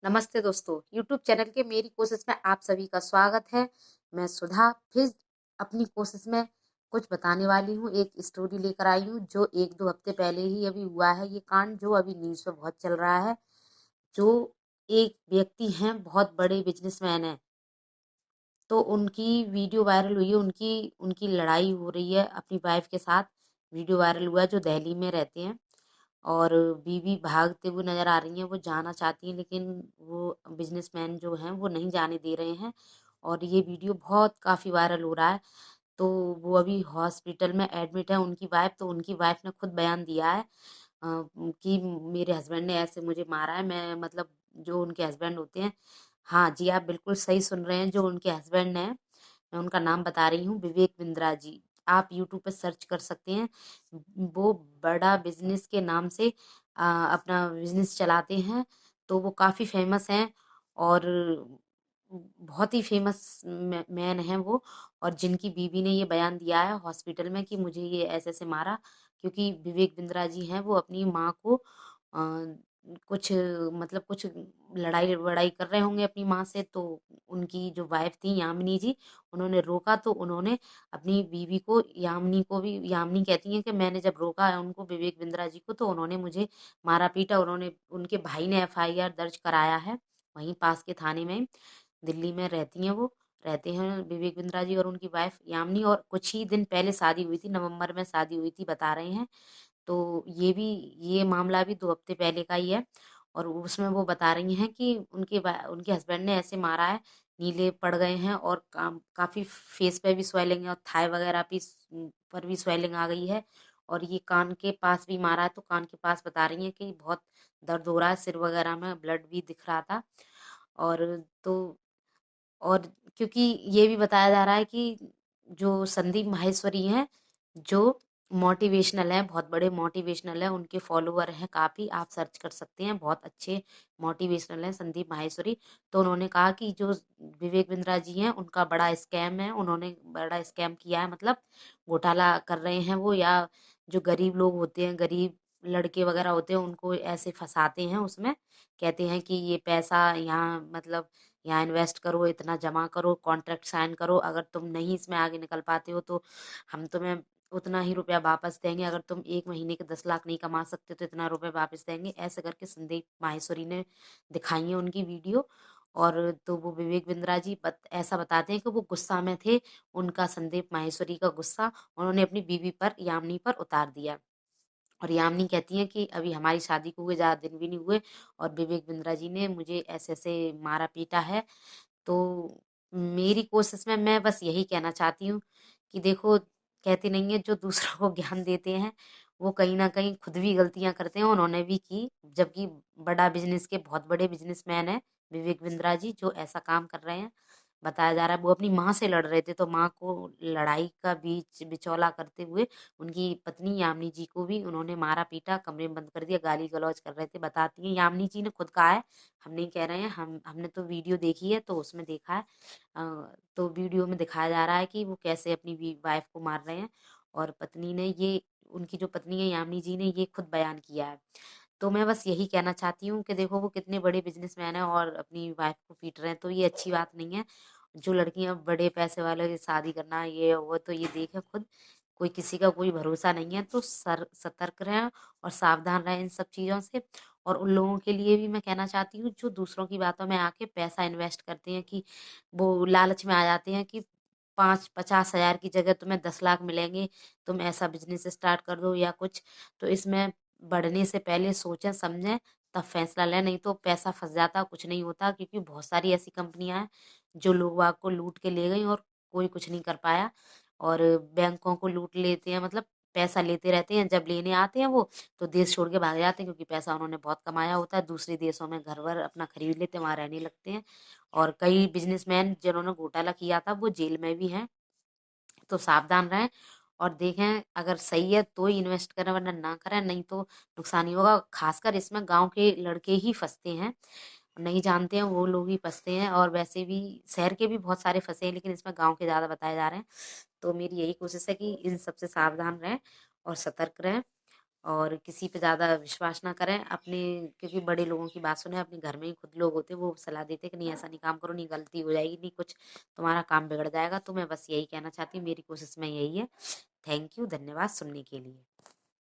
नमस्ते दोस्तों, YouTube channel के मेरी कोशिश में आप सभी का स्वागत है। मैं सुधा फिर अपनी कोशिश में कुछ बताने वाली हूँ। एक स्टोरी लेकर आई हूँ जो 1-2 हफ्ते पहले ही अभी हुआ है। ये कांड जो अभी न्यूज़ पे बहुत चल रहा है। जो एक व्यक्ति हैं, बहुत बड़े बिजनेसमैन हैं, तो उनकी वीडियो वायरल हुई है। उनकी उनकी लड़ाई हो रही है अपनी वाइफ के साथ। वीडियो वायरल हुआ है, जो दिल्ली में रहते हैं और बीवी भागते हुए नजर आ रही हैं। वो जाना चाहती हैं लेकिन वो बिजनेसमैन जो हैं वो नहीं जाने दे रहे हैं और ये वीडियो बहुत काफ़ी वायरल हो रहा है। तो वो अभी हॉस्पिटल में एडमिट है, उनकी वाइफ। तो उनकी वाइफ ने खुद बयान दिया है कि मेरे हस्बैंड ने ऐसे मुझे मारा है। मैं मतलब जो उनके हस्बैंड होते हैं, हाँ जी, आप बिल्कुल सही सुन रहे हैं, जो उनके हस्बैंड हैं, मैं उनका नाम बता रही हूँ, विवेक बिंद्रा जी। आप यूट्यूब पे सर्च कर सकते हैं। वो बड़ा बिजनेस के नाम से अपना बिजनेस चलाते हैं। तो वो काफ़ी फेमस हैं और बहुत ही फेमस मैन हैं वो। और जिनकी बीवी ने ये बयान दिया है हॉस्पिटल में कि मुझे ये ऐसे ऐसे मारा, क्योंकि विवेक बिंद्रा जी हैं वो अपनी माँ को कुछ मतलब कुछ लड़ाई वड़ाई कर रहे होंगे अपनी माँ से। तो उनकी जो वाइफ थी यामिनी जी, उन्होंने रोका। तो उन्होंने अपनी बीवी को, यामिनी को भी, यामिनी कहती हैं कि मैंने जब रोका है उनको, विवेक बिंद्रा जी को, तो उन्होंने मुझे मारा पीटा। उन्होंने, उनके भाई ने एफआईआर दर्ज कराया है वहीं पास के थाने में। दिल्ली में रहती हैं वो, रहते हैं विवेक बिंद्रा जी और उनकी वाइफ यामिनी। और कुछ ही दिन पहले शादी हुई थी, नवंबर में शादी हुई थी बता रहे हैं। तो ये मामला भी 2 हफ्ते पहले का ही है। और उसमें वो बता रही हैं कि उनके हस्बैंड ने ऐसे मारा है, नीले पड़ गए हैं और काफ़ी फेस पे भी स्वेलिंग है और थाई वगैरह भी पर भी स्वेलिंग आ गई है। और ये कान के पास भी मारा है, तो कान के पास बता रही हैं कि बहुत दर्द हो रहा है, सिर वगैरह में ब्लड भी दिख रहा था। और तो और क्योंकि ये भी बताया जा रहा है कि जो संदीप माहेश्वरी हैं, जो मोटिवेशनल हैं, बहुत बड़े मोटिवेशनल हैं, उनके फॉलोवर हैं काफ़ी, आप सर्च कर सकते हैं, बहुत अच्छे मोटिवेशनल हैं संदीप माहेश्वरी। तो उन्होंने कहा कि जो विवेक बिंद्रा जी हैं उनका बड़ा स्कैम है, उन्होंने बड़ा स्कैम किया है, मतलब घोटाला कर रहे हैं वो, या जो गरीब लोग होते हैं, गरीब लड़के वगैरह होते हैं, उनको ऐसे फंसाते हैं उसमें। कहते हैं कि ये पैसा यहाँ, मतलब यहाँ इन्वेस्ट करो, इतना जमा करो, कॉन्ट्रैक्ट साइन करो, अगर तुम नहीं इसमें आगे निकल पाते हो तो हम तुम्हें उतना ही रुपया वापस देंगे, अगर तुम 1 महीने के 10 लाख नहीं कमा सकते तो इतना रुपया वापस देंगे। ऐसे करके संदीप माहेश्वरी ने दिखाई है उनकी वीडियो। और तो वो विवेक बिंद्रा जी ऐसा बताते हैं कि वो गुस्सा में थे। उनका, संदीप माहेश्वरी का गुस्सा उन्होंने अपनी बीवी पर, यामिनी पर उतार दिया। और यामिनी कहती हैं कि अभी हमारी शादी को हुए ज़्यादा दिन भी नहीं हुए और विवेक बिंद्रा जी ने मुझे ऐसे ऐसे मारा पीटा है। तो मेरी कोशिश में मैं बस यही कहना चाहती हूँ कि देखो, कहते नहीं है, जो दूसरों को ज्ञान देते हैं वो कहीं ना कहीं खुद भी गलतियां करते हैं, उन्होंने भी की। जबकि बड़ा बिजनेस के बहुत बड़े बिजनेसमैन हैं विवेक बिंद्रा जी, जो ऐसा काम कर रहे हैं। बताया जा रहा है वो अपनी माँ से लड़ रहे थे, तो माँ को लड़ाई का बीच बिचौला करते हुए उनकी पत्नी यामिनी जी को भी उन्होंने मारा पीटा, कमरे में बंद कर दिया, गाली गलौज कर रहे थे। बताती हैं यामिनी जी ने खुद कहा है, हम नहीं कह रहे हैं, हमने तो वीडियो देखी है तो उसमें देखा है। तो वीडियो में दिखाया जा रहा है कि वो कैसे अपनी वाइफ को मार रहे हैं। और पत्नी ने ये, उनकी जो पत्नी है यामिनी जी ने ये खुद बयान किया है। तो मैं बस यही कहना चाहती हूँ कि देखो, वो कितने बड़े बिजनेसमैन हैं और अपनी वाइफ को पीट रहे हैं, तो ये अच्छी बात नहीं है। जो लड़कियां बड़े पैसे वाले से शादी करना, ये वो, तो ये देखे खुद, कोई किसी का कोई भरोसा नहीं है। तो सतर्क रहें और सावधान रहें इन सब चीज़ों से। और उन लोगों के लिए भी मैं कहना चाहती हूँ जो दूसरों की बातों में आके पैसा इन्वेस्ट करते हैं, कि वो लालच में आ जाते हैं कि 5-50 हज़ार की जगह तुम्हें 10 लाख मिलेंगे, तुम ऐसा बिजनेस स्टार्ट कर दो या कुछ। तो इसमें बढ़ने से पहले सोचें समझें तब फैसला लें, नहीं तो पैसा फंस जाता, कुछ नहीं होता। क्योंकि बहुत सारी ऐसी कंपनियां हैं जो लोग वाग को लूट के ले गई और कोई कुछ नहीं कर पाया। और बैंकों को लूट लेते हैं, मतलब पैसा लेते रहते हैं, जब लेने आते हैं वो तो देश छोड़ के भाग जाते हैं, क्योंकि पैसा उन्होंने बहुत कमाया होता है। दूसरे देशों में घर वर अपना खरीद लेते हैं, वहां रहने लगते हैं। और कई बिजनेसमैन जिन्होंने घोटाला किया था वो जेल में भी हैं। तो सावधान रहें और देखें, अगर सही है तो ही इन्वेस्ट करें, वरना ना करें, नहीं तो नुकसान ही होगा। खासकर इसमें गांव के लड़के ही फंसते हैं, नहीं जानते हैं वो लोग ही फंसते हैं। और वैसे भी शहर के भी बहुत सारे फंसे हैं, लेकिन इसमें गांव के ज़्यादा बताए जा रहे हैं। तो मेरी यही कोशिश है कि इन सबसे सावधान रहें और सतर्क रहें। और किसी पे ज़्यादा विश्वास ना करें अपने, क्योंकि बड़े लोगों की बात सुने। अपने घर में ही खुद लोग होते हैं, वो सलाह देते हैं कि नहीं ऐसा नहीं काम करो, नहीं गलती हो जाएगी, नहीं कुछ तुम्हारा काम बिगड़ जाएगा। तो मैं बस यही कहना चाहती हूँ, मेरी कोशिश में यही है। थैंक यू, धन्यवाद सुनने के लिए।